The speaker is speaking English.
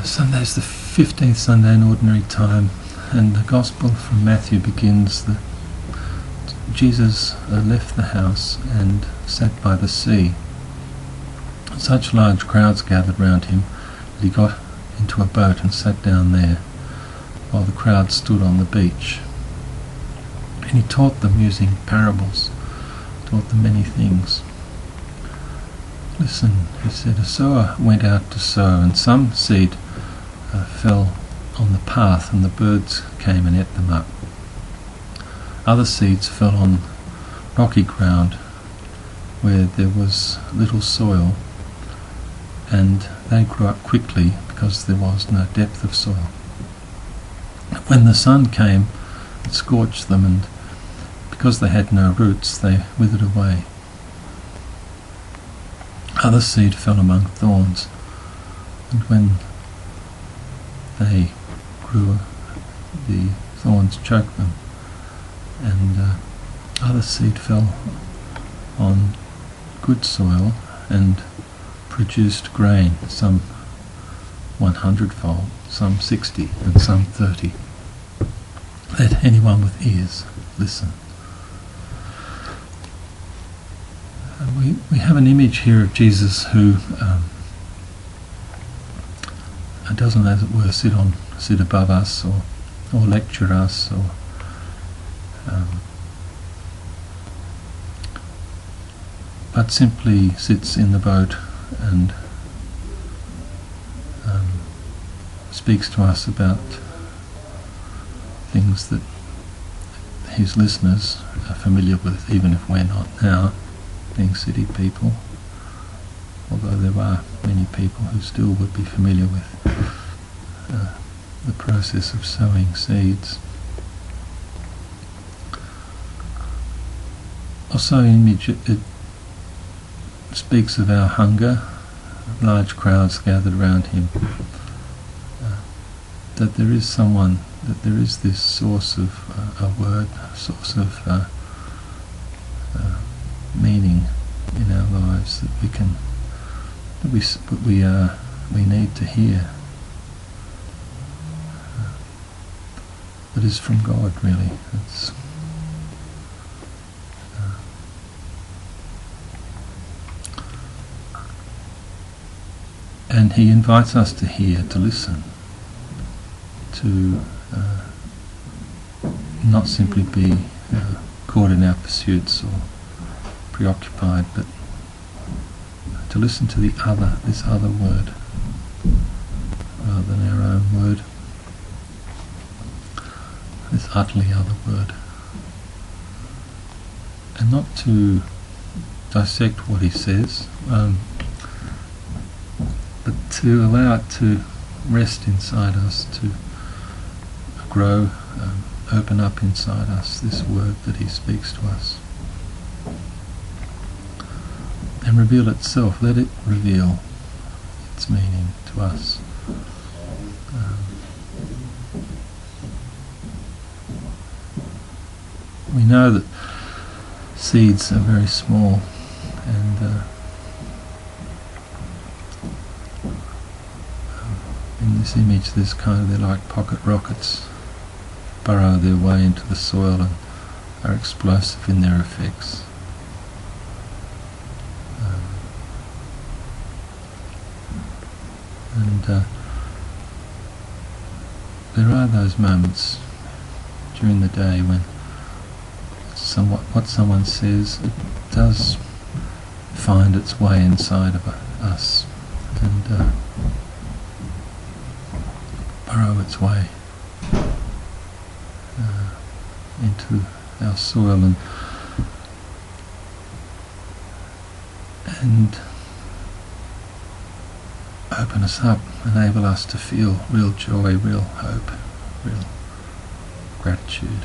Sunday's the 15th Sunday in Ordinary Time, and the Gospel from Matthew begins that Jesus left the house and sat by the sea. Such large crowds gathered round him that he got into a boat and sat down there, while the crowd stood on the beach. And he taught them using parables, taught them many things. Listen, he said, a sower went out to sow, and some seed fell on the path, and the birds came and ate them up. Other seeds fell on rocky ground where there was little soil, and they grew up quickly because there was no depth of soil. When the sun came, it scorched them, and because they had no roots, they withered away. Other seed fell among thorns, and when they grew, the thorns choked them. And other seed fell on good soil and produced grain, some 100-fold, some 60, and some 30. Let anyone with ears listen. We have an image here of Jesus who doesn't, as it were, sit above us or lecture us, or but simply sits in the boat and speaks to us about things that his listeners are familiar with, even if we're not now, being city people, although there are many people who still would be familiar with the process of sowing seeds. Also, image, it speaks of our hunger, large crowds gathered around him, that there is someone, that there is this source of a word, a source of meaning in our lives that we need to hear, that is from God, really. It's and he invites us to hear, to listen, to not simply be caught in our pursuits or preoccupied, but to listen to this other word, rather than our own word, this utterly other word, and not to dissect what he says, but to allow it to rest inside us, to grow, open up inside us, this word that he speaks to us, and reveal itself. Let it reveal its meaning to us. We know that seeds are very small, and in this image they're like pocket rockets, burrow their way into the soil and are explosive in their effects. And there are those moments during the day when what someone says, it does find its way inside of us and burrow its way into our soil and open us up, enable us to feel real joy, real hope, real gratitude.